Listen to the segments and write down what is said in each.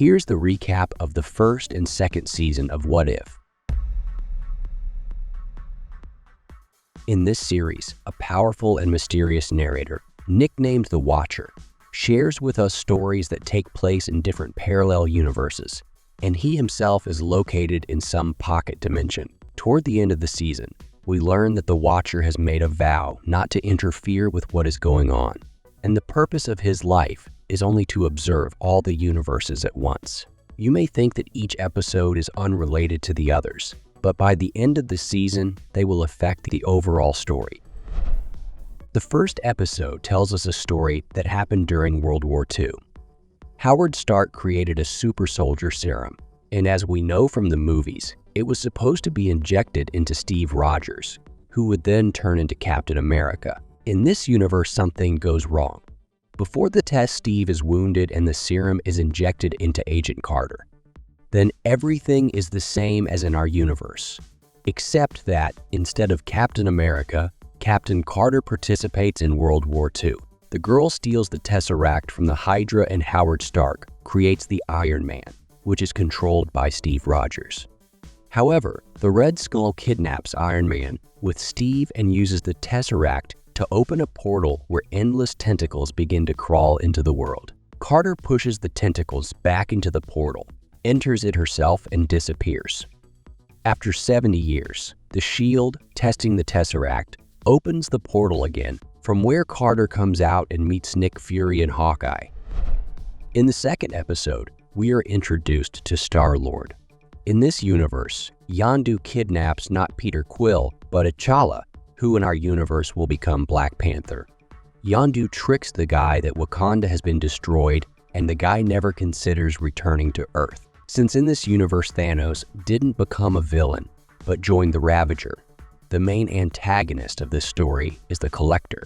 Here's the recap of the first and second season of What If. In this series, a powerful and mysterious narrator, nicknamed the Watcher, shares with us stories that take place in different parallel universes, and he himself is located in some pocket dimension. Toward the end of the season, we learn that the Watcher has made a vow not to interfere with what is going on, and the purpose of his life is only to observe all the universes at once. You may think that each episode is unrelated to the others, but by the end of the season, they will affect the overall story. The first episode tells us a story that happened during World War II. Howard Stark created a super soldier serum, and as we know from the movies, it was supposed to be injected into Steve Rogers, who would then turn into Captain America. In this universe, something goes wrong. Before the test, Steve is wounded and the serum is injected into Agent Carter. Then everything is the same as in our universe, except that instead of Captain America, Captain Carter participates in World War II. The girl steals the Tesseract from the Hydra, and Howard Stark creates the Iron Man, which is controlled by Steve Rogers. However, the Red Skull kidnaps Iron Man with Steve and uses the Tesseract to open a portal where endless tentacles begin to crawl into the world. Carter pushes the tentacles back into the portal, enters it herself, and disappears. After 70 years, the S.H.I.E.L.D., testing the Tesseract, opens the portal again, from where Carter comes out and meets Nick Fury and Hawkeye. In the second episode, we are introduced to Star-Lord. In this universe, Yondu kidnaps not Peter Quill, but T'Challa, who in our universe will become Black Panther. Yondu tricks the guy that Wakanda has been destroyed, and the guy never considers returning to Earth. Since in this universe Thanos didn't become a villain, but joined the Ravager, the main antagonist of this story is the Collector.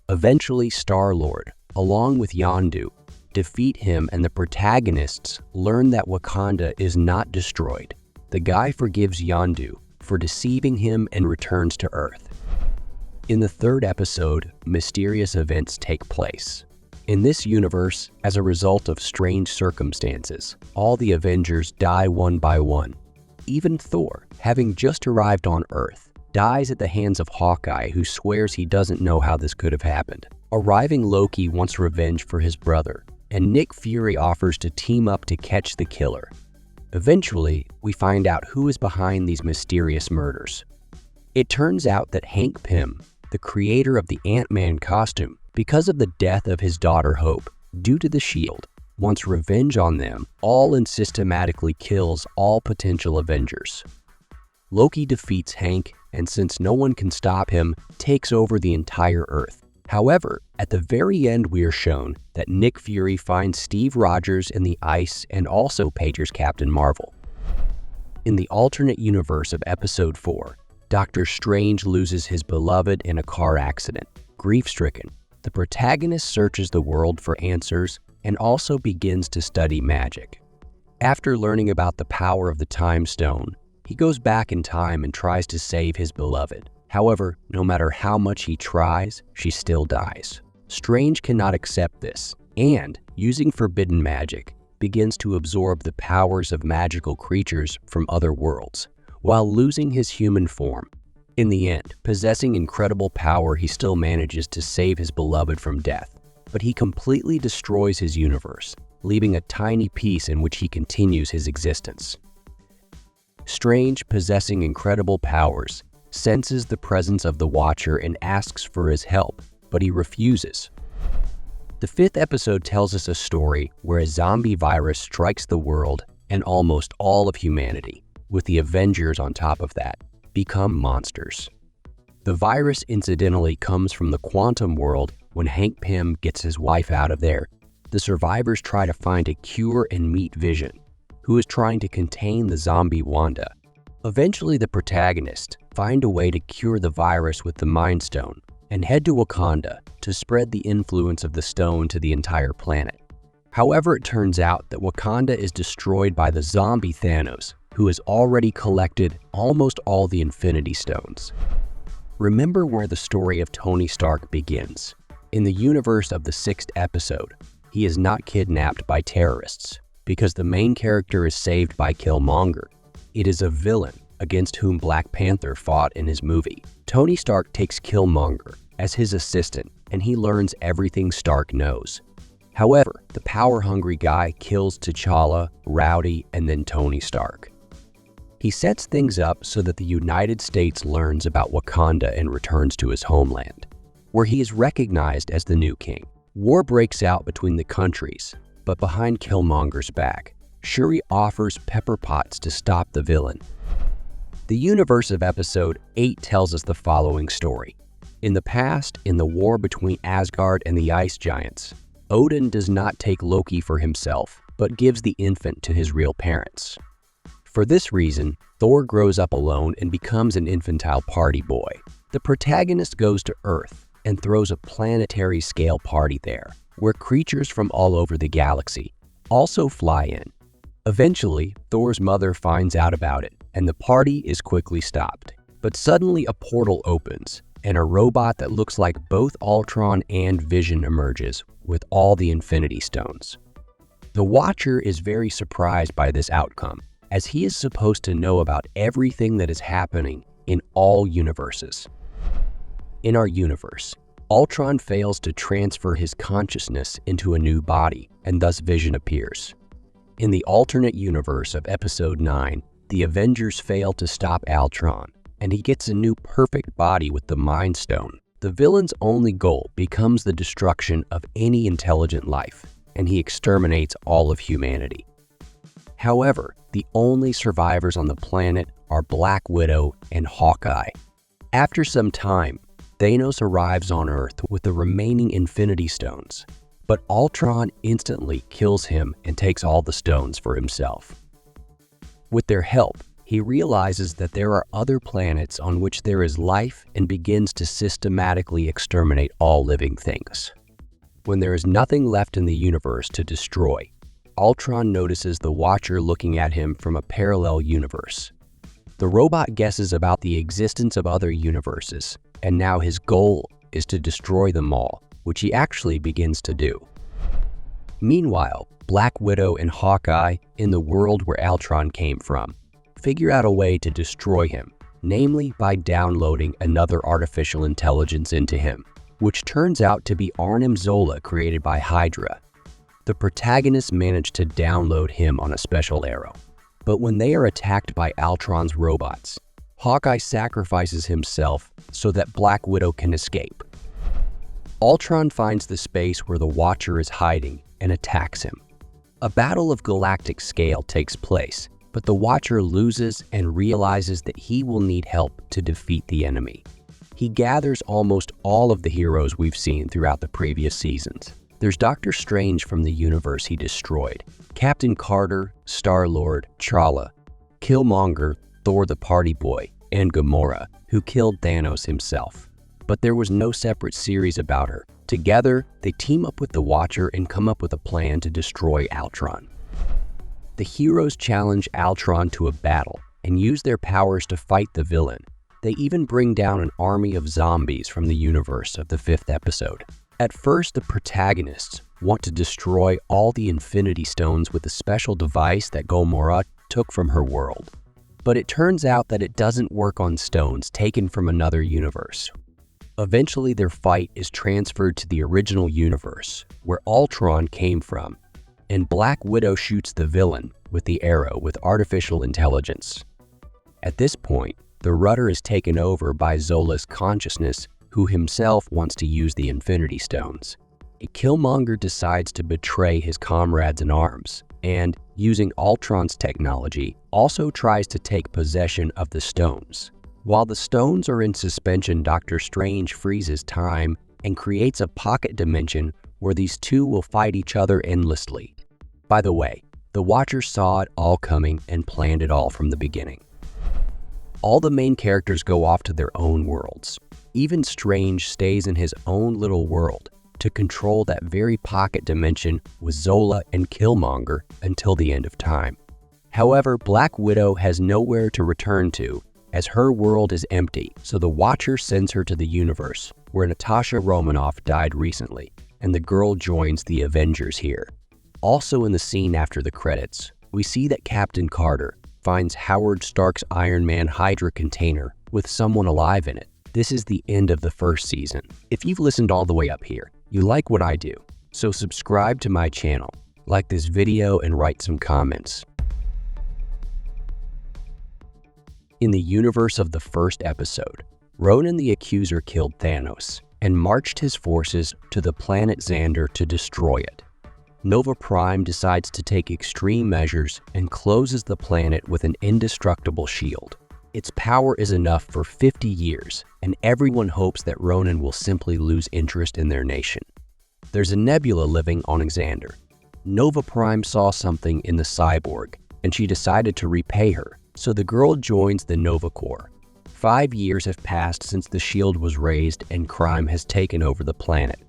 Eventually, Star-Lord, along with Yondu, defeat him, and the protagonists learn that Wakanda is not destroyed. The guy forgives Yondu for deceiving him and returns to Earth. In the third episode, mysterious events take place. In this universe, as a result of strange circumstances, all the Avengers die one by one. Even Thor, having just arrived on Earth, dies at the hands of Hawkeye, who swears he doesn't know how this could have happened. Arriving Loki wants revenge for his brother, and Nick Fury offers to team up to catch the killer. Eventually, we find out who is behind these mysterious murders. It turns out that Hank Pym, the creator of the Ant-Man costume, because of the death of his daughter Hope due to the S.H.I.E.L.D., wants revenge on them all and systematically kills all potential Avengers. Loki defeats Hank, and since no one can stop him, takes over the entire Earth. However, at the very end, we are shown that Nick Fury finds Steve Rogers in the ice and also pagers Captain Marvel. In the alternate universe of Episode 4, Doctor Strange loses his beloved in a car accident. Grief-stricken, the protagonist searches the world for answers and also begins to study magic. After learning about the power of the Time Stone, he goes back in time and tries to save his beloved. However, no matter how much he tries, she still dies. Strange cannot accept this, and, using forbidden magic, begins to absorb the powers of magical creatures from other worlds, while losing his human form. In the end, possessing incredible power, he still manages to save his beloved from death, but he completely destroys his universe, leaving a tiny piece in which he continues his existence. Strange, possessing incredible powers, senses the presence of the Watcher and asks for his help, but he refuses. The fifth episode tells us a story where a zombie virus strikes the world and almost all of humanity, with the Avengers on top of that, become monsters. The virus incidentally comes from the quantum world. When Hank Pym gets his wife out of there, the survivors try to find a cure and meet Vision, who is trying to contain the zombie Wanda. Eventually, the protagonists find a way to cure the virus with the Mind Stone and head to Wakanda to spread the influence of the stone to the entire planet. However, it turns out that Wakanda is destroyed by the zombie Thanos, who has already collected almost all the Infinity Stones. Remember where the story of Tony Stark begins. In the universe of the sixth episode, he is not kidnapped by terrorists. because the main character is saved by Killmonger. It is a villain against whom Black Panther fought in his movie. Tony Stark takes Killmonger as his assistant, and he learns everything Stark knows. However, the power-hungry guy kills T'Challa, Rhodey, and then Tony Stark. He sets things up so that the United States learns about Wakanda and returns to his homeland, where he is recognized as the new king. War breaks out between the countries, but behind Killmonger's back, Shuri offers pepper pots to stop the villain. The universe of Episode 8 tells us the following story. In the past, in the war between Asgard and the Ice Giants, Odin does not take Loki for himself, but gives the infant to his real parents. For this reason, Thor grows up alone and becomes an infantile party boy. The protagonist goes to Earth and throws a planetary-scale party there, where creatures from all over the galaxy also fly in. Eventually, Thor's mother finds out about it, and the party is quickly stopped. But suddenly a portal opens, and a robot that looks like both Altron and Vision emerges with all the Infinity Stones. The Watcher is very surprised by this outcome, as he is supposed to know about everything that is happening in all universes. In our universe, Altron fails to transfer his consciousness into a new body, and thus Vision appears. In the alternate universe of Episode 9, the Avengers fail to stop Altron, and he gets a new perfect body with the Mind Stone. The villain's only goal becomes the destruction of any intelligent life, and he exterminates all of humanity. However, the only survivors on the planet are Black Widow and Hawkeye. After some time, Thanos arrives on Earth with the remaining Infinity Stones, but Altron instantly kills him and takes all the stones for himself. With their help, he realizes that there are other planets on which there is life and begins to systematically exterminate all living things. When there is nothing left in the universe to destroy, Altron notices the Watcher looking at him from a parallel universe. The robot guesses about the existence of other universes, and now his goal is to destroy them all, which he actually begins to do. Meanwhile, Black Widow and Hawkeye, in the world where Altron came from, figure out a way to destroy him, namely by downloading another artificial intelligence into him, which turns out to be Arnim Zola created by Hydra. The protagonists manage to download him on a special arrow, but when they are attacked by Altron's robots, Hawkeye sacrifices himself so that Black Widow can escape. Altron finds the space where the Watcher is hiding and attacks him. A battle of galactic scale takes place, but the Watcher loses and realizes that he will need help to defeat the enemy. He gathers almost all of the heroes we've seen throughout the previous seasons. There's Doctor Strange from the universe he destroyed, Captain Carter, Star-Lord, T'Challa, Killmonger, Thor the Party Boy, and Gamora, who killed Thanos himself. But there was no separate series about her. Together, they team up with the Watcher and come up with a plan to destroy Altron. The heroes challenge Altron to a battle and use their powers to fight the villain. They even bring down an army of zombies from the universe of the 5th episode. At first, the protagonists want to destroy all the Infinity Stones with a special device that Gamora took from her world. But it turns out that it doesn't work on stones taken from another universe. Eventually, their fight is transferred to the original universe, where Altron came from, and Black Widow shoots the villain with the arrow with artificial intelligence. At this point, the rudder is taken over by Zola's consciousness, who himself wants to use the Infinity Stones. Killmonger decides to betray his comrades in arms, and, using Altron's technology, also tries to take possession of the stones. While the stones are in suspension, Doctor Strange freezes time and creates a pocket dimension where these two will fight each other endlessly. By the way, the Watcher saw it all coming and planned it all from the beginning. All the main characters go off to their own worlds. Even Strange stays in his own little world to control that very pocket dimension with Zola and Killmonger until the end of time. However, Black Widow has nowhere to return to, as her world is empty, so the Watcher sends her to the universe where Natasha Romanoff died recently, and the girl joins the Avengers here. Also in the scene after the credits, we see that Captain Carter finds Howard Stark's Iron Man Hydra container with someone alive in it. This is the end of the first season. If you've listened all the way up here, you like what I do, so subscribe to my channel, like this video, and write some comments. In the universe of the first episode, Ronan the Accuser killed Thanos and marched his forces to the planet Xandar to destroy it. Nova Prime decides to take extreme measures and closes the planet with an indestructible shield. Its power is enough for 50 years, and everyone hopes that Ronan will simply lose interest in their nation. There's a Nebula living on Xandar. Nova Prime saw something in the cyborg, and she decided to repay her, so the girl joins the Nova Corps. 5 years have passed since the shield was raised and crime has taken over the planet.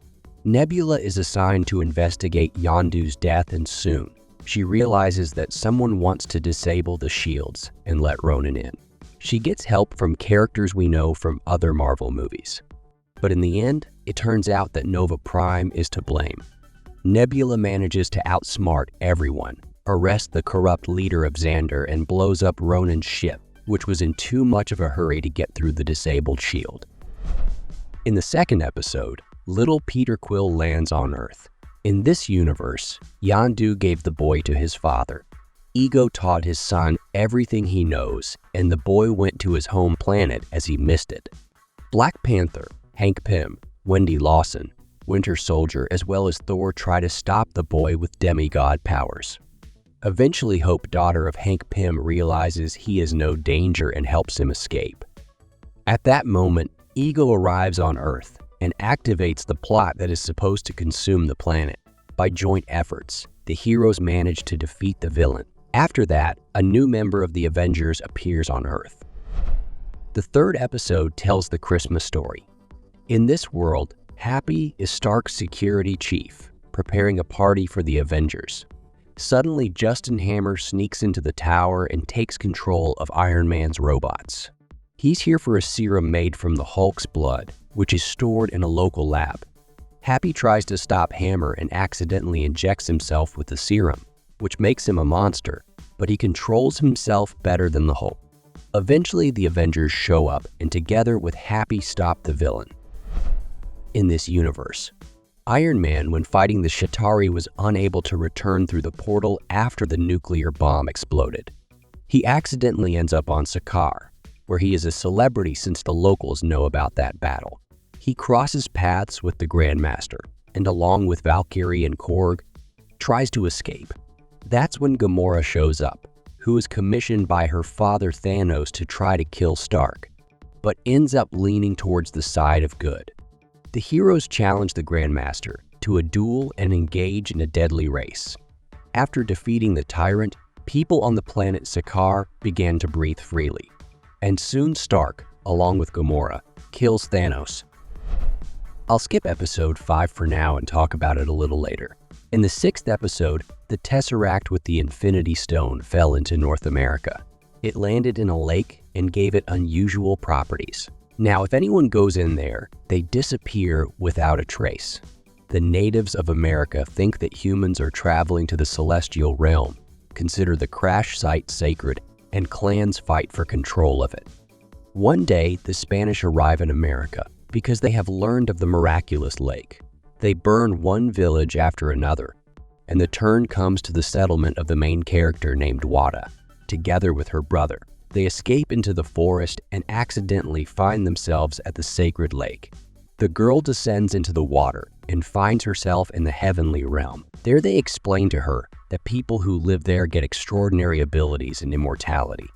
Nebula is assigned to investigate Yondu's death, and soon she realizes that someone wants to disable the shields and let Ronan in. She gets help from characters we know from other Marvel movies. But in the end, it turns out that Nova Prime is to blame. Nebula manages to outsmart everyone, arrest the corrupt leader of Xandar, and blows up Ronan's ship, which was in too much of a hurry to get through the disabled shield. In the second episode, little Peter Quill lands on Earth. In this universe, Yondu gave the boy to his father. Ego taught his son everything he knows, and the boy went to his home planet as he missed it. Black Panther, Hank Pym, Wendy Lawson, Winter Soldier, as well as Thor try to stop the boy with demigod powers. Eventually, Hope, daughter of Hank Pym, realizes he is no danger and helps him escape. At that moment, Ego arrives on Earth and activates the plot that is supposed to consume the planet. By joint efforts, the heroes manage to defeat the villain. After that, a new member of the Avengers appears on Earth. The third episode tells the Christmas story. In this world, Happy is Stark's security chief, preparing a party for the Avengers. Suddenly, Justin Hammer sneaks into the tower and takes control of Iron Man's robots. He's here for a serum made from the Hulk's blood, which is stored in a local lab. Happy tries to stop Hammer and accidentally injects himself with the serum, which makes him a monster, but he controls himself better than the Hulk. Eventually, the Avengers show up and together with Happy stop the villain. In this universe, Iron Man, when fighting the Chitauri, was unable to return through the portal after the nuclear bomb exploded. He accidentally ends up on Sakaar, where he is a celebrity since the locals know about that battle. He crosses paths with the Grandmaster, and along with Valkyrie and Korg, tries to escape. That's when Gamora shows up, who is commissioned by her father Thanos to try to kill Stark, but ends up leaning towards the side of good. The heroes challenge the Grandmaster to a duel and engage in a deadly race. After defeating the tyrant, people on the planet Sakaar began to breathe freely. And soon Stark, along with Gamora, kills Thanos. I'll skip episode 5 for now and talk about it a little later. In the 6th episode, the Tesseract with the Infinity Stone fell into North America. It landed in a lake and gave it unusual properties. Now, if anyone goes in there, they disappear without a trace. The natives of America think that humans are traveling to the celestial realm, consider the crash site sacred, and clans fight for control of it. One day, the Spanish arrive in America because they have learned of the miraculous lake. They burn one village after another, and the turn comes to the settlement of the main character named Wanda, together with her brother. They escape into the forest and accidentally find themselves at the sacred lake. The girl descends into the water and finds herself in the heavenly realm. There they explain to her that people who live there get extraordinary abilities and immortality.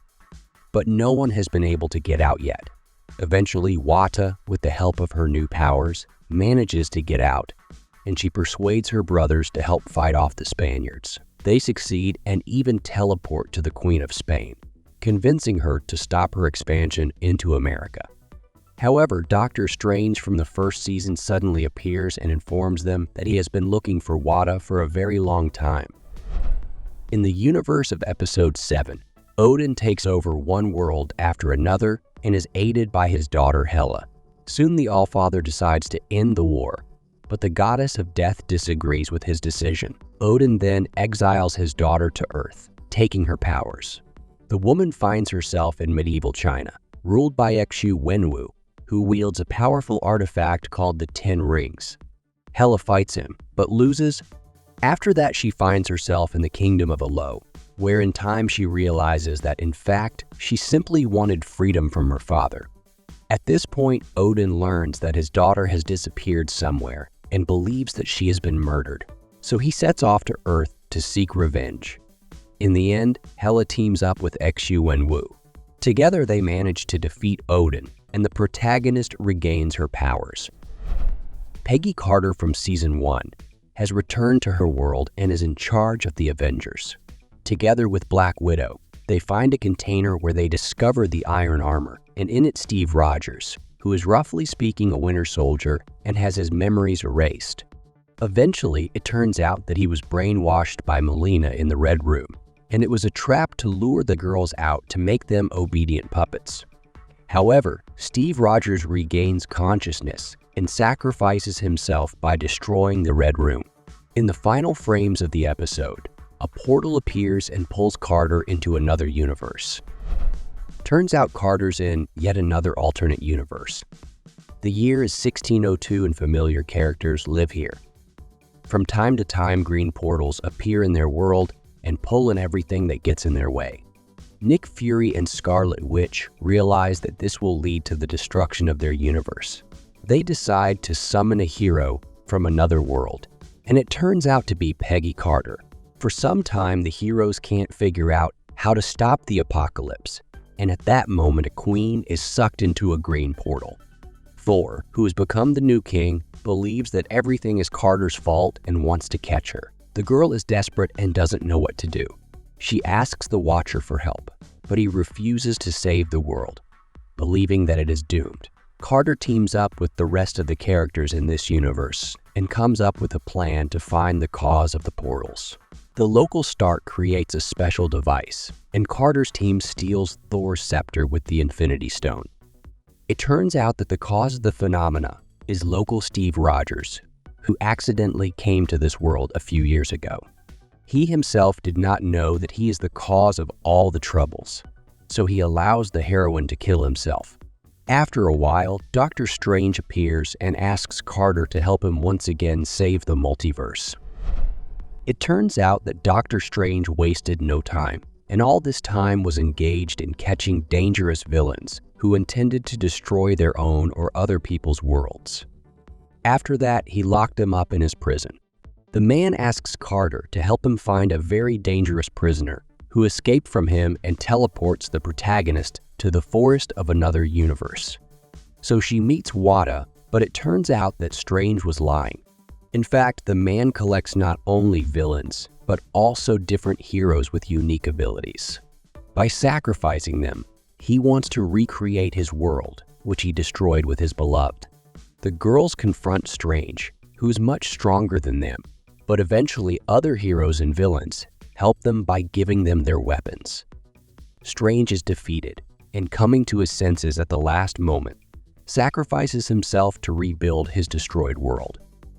But no one has been able to get out yet. Eventually, Wanda, with the help of her new powers, manages to get out, and she persuades her brothers to help fight off the Spaniards. They succeed and even teleport to the Queen of Spain, convincing her to stop her expansion into America. However, Doctor Strange from the first season suddenly appears and informs them that he has been looking for Wanda for a very long time. In the universe of Episode 7, Odin takes over one world after another and is aided by his daughter Hela. Soon the Allfather decides to end the war, but the goddess of death disagrees with his decision. Odin then exiles his daughter to Earth, taking her powers. The woman finds herself in medieval China, ruled by Xu Wenwu, who wields a powerful artifact called the Ten Rings. Hela fights him, but loses. After that, she finds herself in the kingdom of Alo, where in time she realizes that in fact, she simply wanted freedom from her father. At this point, Odin learns that his daughter has disappeared somewhere and believes that she has been murdered. So he sets off to Earth to seek revenge. In the end, Hela teams up with Xu Wenwu. Together, they manage to defeat Odin, and the protagonist regains her powers. Peggy Carter from Season 1 has returned to her world and is in charge of the Avengers. Together with Black Widow, they find a container where they discover the Iron Armor, and in it Steve Rogers, who is roughly speaking a Winter Soldier and has his memories erased. Eventually, it turns out that he was brainwashed by Melina in the Red Room, and it was a trap to lure the girls out to make them obedient puppets. However, Steve Rogers regains consciousness and sacrifices himself by destroying the Red Room. In the final frames of the episode, a portal appears and pulls Carter into another universe. Turns out Carter's in yet another alternate universe. The year is 1602 and familiar characters live here. From time to time, green portals appear in their world and pull in everything that gets in their way. Nick Fury and Scarlet Witch realize that this will lead to the destruction of their universe. They decide to summon a hero from another world, and it turns out to be Peggy Carter. For some time, the heroes can't figure out how to stop the apocalypse, and at that moment, a queen is sucked into a green portal. Thor, who has become the new king, believes that everything is Carter's fault and wants to catch her. The girl is desperate and doesn't know what to do. She asks the Watcher for help, but he refuses to save the world, believing that it is doomed. Carter teams up with the rest of the characters in this universe and comes up with a plan to find the cause of the portals. The local Stark creates a special device, and Carter's team steals Thor's scepter with the Infinity Stone. It turns out that the cause of the phenomena is local Steve Rogers, who accidentally came to this world a few years ago. He himself did not know that he is the cause of all the troubles, so he allows the heroine to kill himself. After a while, Doctor Strange appears and asks Carter to help him once again save the multiverse. It turns out that Doctor Strange wasted no time, and all this time was engaged in catching dangerous villains who intended to destroy their own or other people's worlds. After that, he locked them up in his prison. The man asks Carter to help him find a very dangerous prisoner who escaped from him and teleports the protagonist to the forest of another universe. So she meets Wanda, but it turns out that Strange was lying. In fact, the man collects not only villains, but also different heroes with unique abilities. By sacrificing them, he wants to recreate his world, which he destroyed with his beloved. The girls confront Strange, who is much stronger than them, but eventually other heroes and villains help them by giving them their weapons. Strange is defeated, and coming to his senses at the last moment, sacrifices himself to rebuild his destroyed world.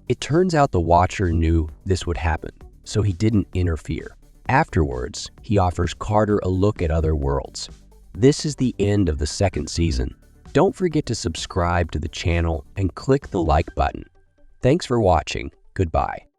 It turns out the Watcher knew this would happen, so he didn't interfere. Afterwards, he offers Carter a look at other worlds. This is the end of the second season. Don't forget to subscribe to the channel and click the like button. Thanks for watching. Goodbye.